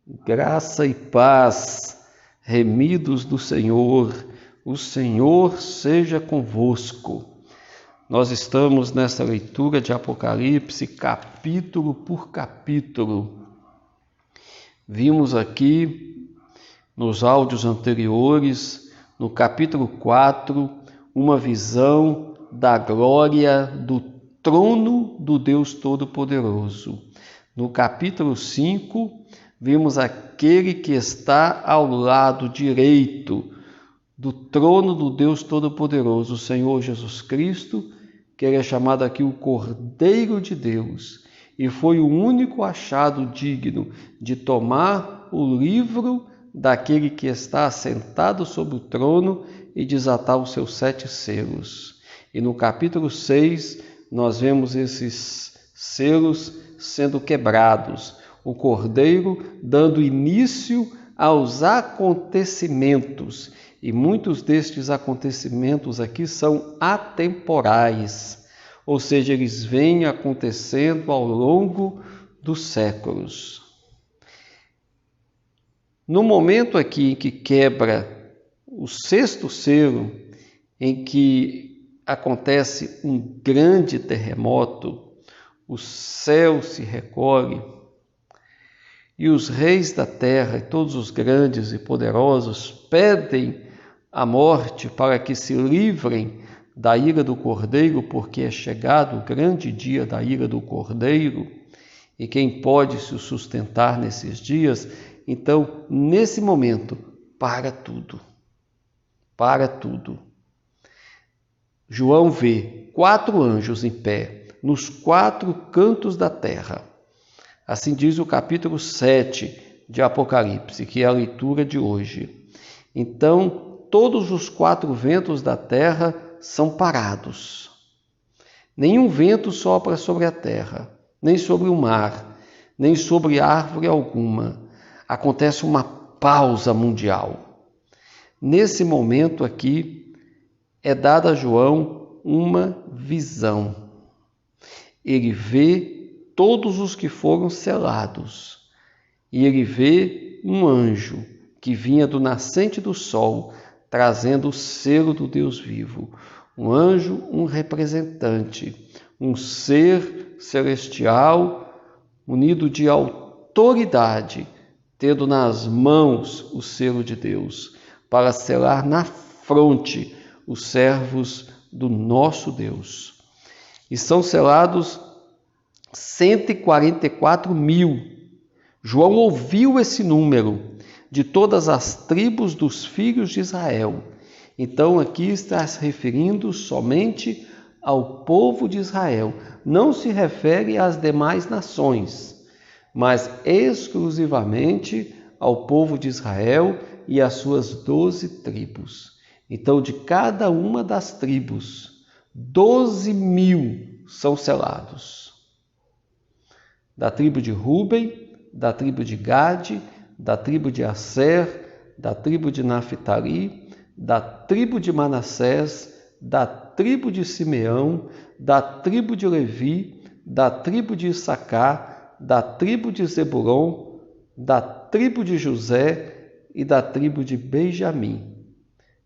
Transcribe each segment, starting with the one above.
Graça e paz, remidos do Senhor, o Senhor seja convosco. Nós estamos nessa leitura de Apocalipse, capítulo por capítulo. Vimos aqui, nos áudios anteriores, no capítulo 4, uma visão da glória do trono do Deus Todo-Poderoso. No capítulo 5, vimos aquele que está ao lado direito do trono do Deus Todo-Poderoso, o Senhor Jesus Cristo, que ele é chamado aqui o Cordeiro de Deus, e foi o único achado digno de tomar o livro daquele que está assentado sobre o trono e desatar os seus 7 selos. E no capítulo 6, nós vemos esses selos sendo quebrados, o Cordeiro dando início aos acontecimentos, e muitos destes acontecimentos aqui são atemporais, ou seja, eles vêm acontecendo ao longo dos séculos. No momento aqui em que quebra o 6º selo, em que acontece um grande terremoto, o céu se recolhe, e os reis da terra, e todos os grandes e poderosos, pedem a morte para que se livrem da ira do Cordeiro, porque é chegado o grande dia da ira do Cordeiro, e quem pode se sustentar nesses dias? Então, nesse momento, para tudo. Para tudo. João vê 4 anjos em pé, nos 4 cantos da terra. Assim diz o capítulo 7 de Apocalipse, que é a leitura de hoje. Então, todos os 4 ventos da terra são parados. Nenhum vento sopra sobre a terra, nem sobre o mar, nem sobre árvore alguma. Acontece uma pausa mundial. Nesse momento aqui, é dada a João uma visão. Ele vê todos os que foram selados, e ele vê um anjo que vinha do nascente do sol, trazendo o selo do Deus vivo. Um anjo, um representante, um ser celestial, munido de autoridade, tendo nas mãos o selo de Deus, para selar na fronte os servos do nosso Deus. E são selados 144 mil. João ouviu esse número de todas as tribos dos filhos de Israel. Então aqui está se referindo somente ao povo de Israel. Não se refere às demais nações, mas exclusivamente ao povo de Israel e às suas 12 tribos. Então, de cada uma das tribos, 12 mil são selados. Da tribo de Rúben, da tribo de Gade, da tribo de Asser, da tribo de Naphtali, da tribo de Manassés, da tribo de Simeão, da tribo de Levi, da tribo de Issacar, da tribo de Zebulon, da tribo de José e da tribo de Benjamim.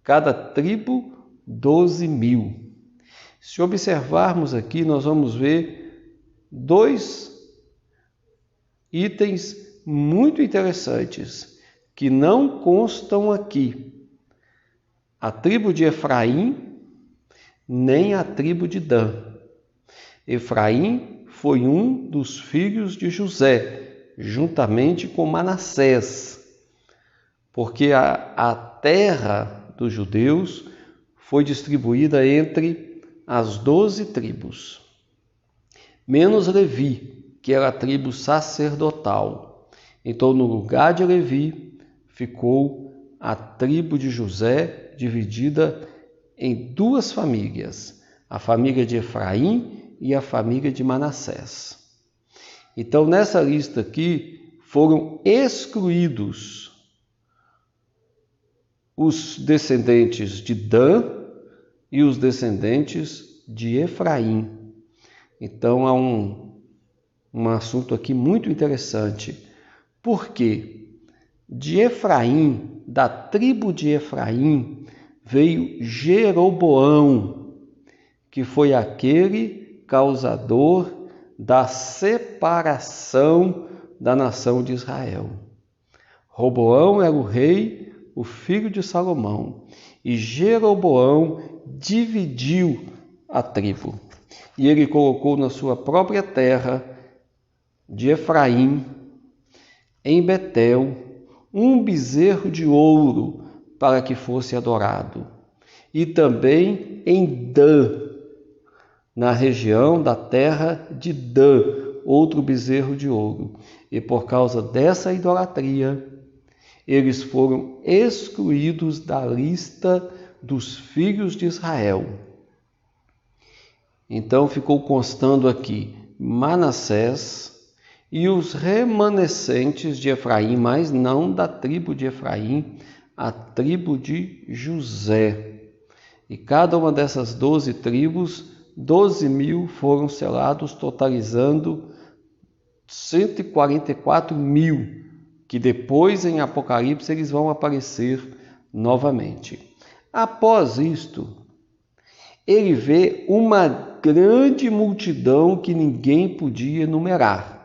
Cada tribo, 12 mil. Se observarmos aqui, nós vamos ver 2 itens muito interessantes que não constam aqui. A tribo de Efraim, nem a tribo de Dan. Efraim foi um dos filhos de José, juntamente com Manassés, porque a terra dos judeus foi distribuída entre as 12 tribos, menos Levi, que era a tribo sacerdotal. Então, no lugar de Levi, ficou a tribo de José, dividida em 2 famílias, a família de Efraim e a família de Manassés. Então, nessa lista aqui, foram excluídos os descendentes de Dan e os descendentes de Efraim. Então há um assunto aqui muito interessante. Por quê? de Efraim, da tribo de Efraim, veio Jeroboão, que foi aquele causador da separação da nação de Israel. Roboão era o rei, o filho de Salomão, e Jeroboão dividiu a tribo. E ele colocou na sua própria terra de Efraim, em Betel, um bezerro de ouro para que fosse adorado. E também em Dan, na região da terra de Dan, outro bezerro de ouro. E por causa dessa idolatria, eles foram excluídos da lista dos filhos de Israel. Então ficou constando aqui Manassés e os remanescentes de Efraim, mas não da tribo de Efraim, a tribo de José. E cada uma dessas 12 tribos, 12.000 foram selados, totalizando 144.000, que depois em Apocalipse eles vão aparecer novamente. Após isto, ele vê uma grande multidão que ninguém podia enumerar,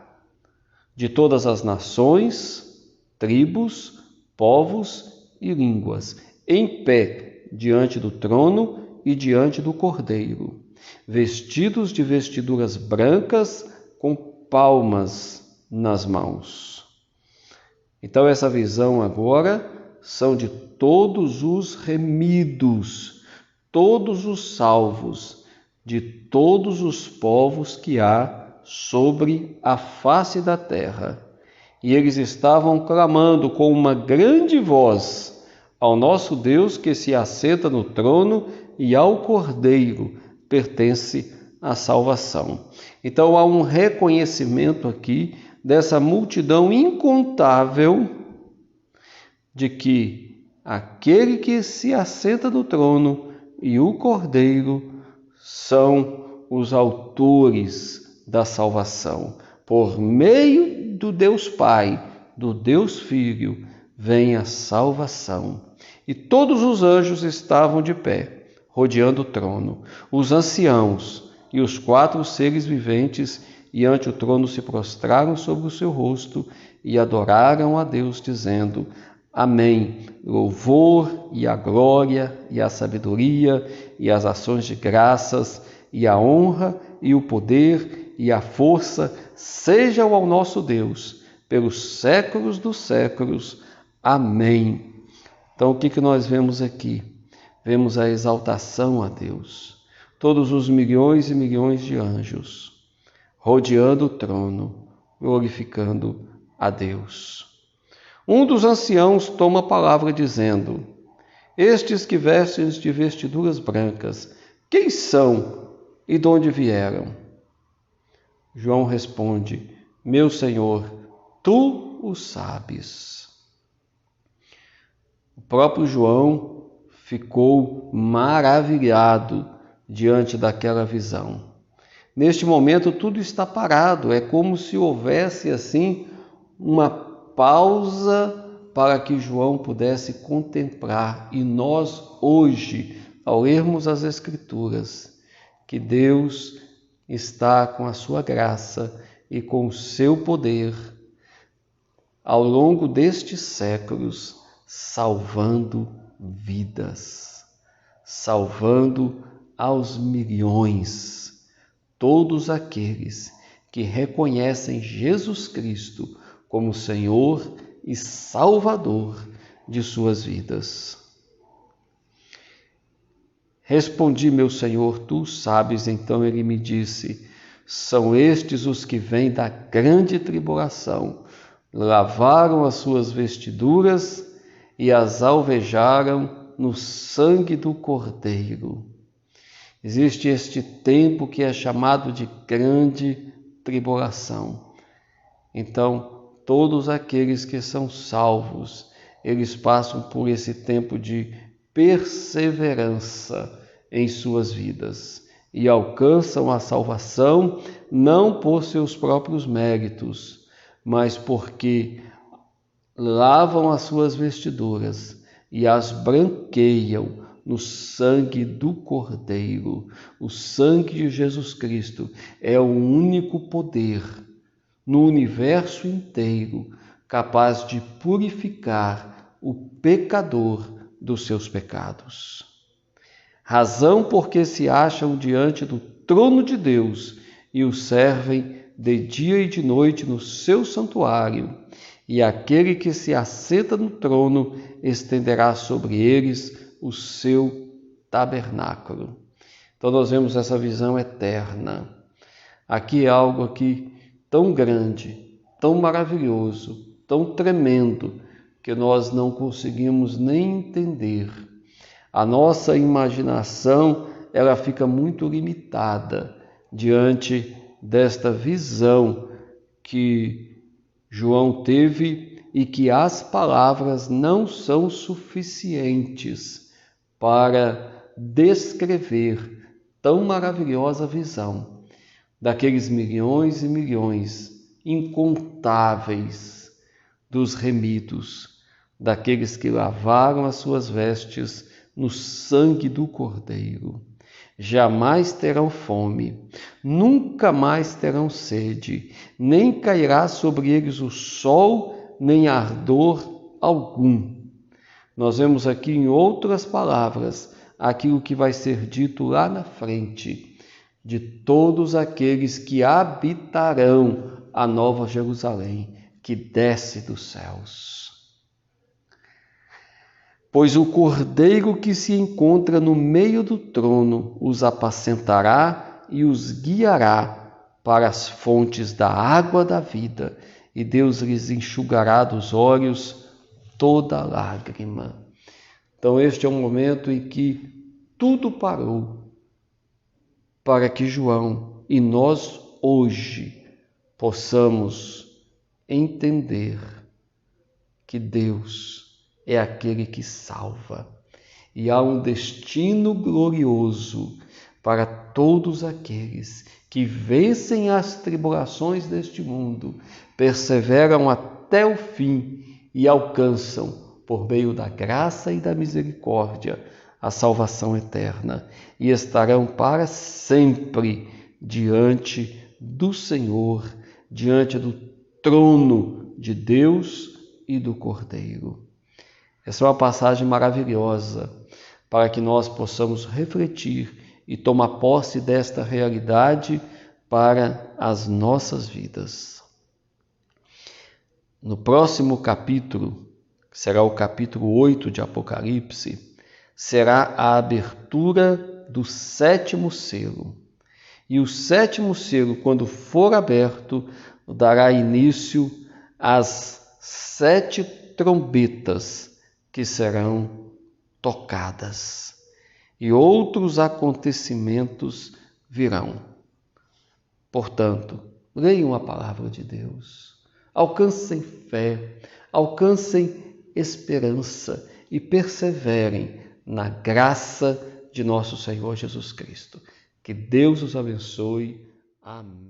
de todas as nações, tribos, povos e línguas, em pé diante do trono e diante do Cordeiro, vestidos de vestiduras brancas, com palmas nas mãos. Então essa visão agora são de todos os remidos, todos os salvos, de todos os povos que há sobre a face da terra. E eles estavam clamando com uma grande voz ao nosso Deus que se assenta no trono e ao Cordeiro pertence a salvação. Então há um reconhecimento aqui dessa multidão incontável de que aquele que se assenta no trono e o Cordeiro são os autores da salvação. Por meio do Deus Pai, do Deus Filho, vem a salvação. E todos os anjos estavam de pé, rodeando o trono, os anciãos e os 4 seres viventes, e ante o trono se prostraram sobre o seu rosto e adoraram a Deus, dizendo: Amém. Louvor e a glória e a sabedoria e as ações de graças e a honra e o poder e a força sejam ao nosso Deus pelos séculos dos séculos. Amém. Então o que nós vemos aqui? Vemos a exaltação a Deus. Todos os milhões e milhões de anjos rodeando o trono, glorificando a Deus. Um dos anciãos toma a palavra dizendo: Estes que vestem de vestiduras brancas, quem são e de onde vieram? João responde: Meu Senhor, tu o sabes. O próprio João ficou maravilhado diante daquela visão. Neste momento tudo está parado, é como se houvesse assim uma pausa para que João pudesse contemplar. E nós hoje, ao lermos as Escrituras, que Deus está com a sua graça e com o seu poder, ao longo destes séculos, salvando vidas, salvando aos milhões, todos aqueles que reconhecem Jesus Cristo como Senhor e Salvador de suas vidas. Respondi: Meu Senhor, tu sabes. Então ele me disse: São estes os que vêm da grande tribulação, lavaram as suas vestiduras e as alvejaram no sangue do Cordeiro. Existe este tempo que é chamado de grande tribulação. Então, todos aqueles que são salvos, eles passam por esse tempo de perseverança em suas vidas e alcançam a salvação não por seus próprios méritos, mas porque lavam as suas vestiduras e as branqueiam no sangue do Cordeiro. O sangue de Jesus Cristo é o único poder no universo inteiro capaz de purificar o pecador dos seus pecados. Razão porque se acham diante do trono de Deus e o servem de dia e de noite no seu santuário, e aquele que se assenta no trono estenderá sobre eles o seu tabernáculo. Então nós vemos essa visão eterna. Aqui é algo aqui tão grande, tão maravilhoso, tão tremendo, que nós não conseguimos nem entender. A nossa imaginação, ela fica muito limitada diante desta visão que João teve e que as palavras não são suficientes para descrever tão maravilhosa visão daqueles milhões e milhões incontáveis dos remidos, daqueles que lavaram as suas vestes no sangue do Cordeiro. Jamais terão fome, nunca mais terão sede, nem cairá sobre eles o sol, nem ardor algum. Nós vemos aqui em outras palavras aquilo que vai ser dito lá na frente, de todos aqueles que habitarão a Nova Jerusalém, que desce dos céus. Pois o Cordeiro que se encontra no meio do trono os apacentará e os guiará para as fontes da água da vida, e Deus lhes enxugará dos olhos toda lágrima. Então este é um momento em que tudo parou para que João e nós hoje possamos entender que Deus é aquele que salva, e há um destino glorioso para todos aqueles que vencem as tribulações deste mundo, perseveram até o fim e alcançam, por meio da graça e da misericórdia, a salvação eterna, e estarão para sempre diante do Senhor, diante do trono de Deus e do Cordeiro. Essa é uma passagem maravilhosa para que nós possamos refletir e tomar posse desta realidade para as nossas vidas. No próximo capítulo, que será o capítulo 8 de Apocalipse, será a abertura do 7º selo. E o 7º selo, quando for aberto, dará início às 7 trombetas que serão tocadas, e outros acontecimentos virão. Portanto, leiam a palavra de Deus, alcancem fé, alcancem esperança e perseverem na graça de nosso Senhor Jesus Cristo. Que Deus os abençoe. Amém.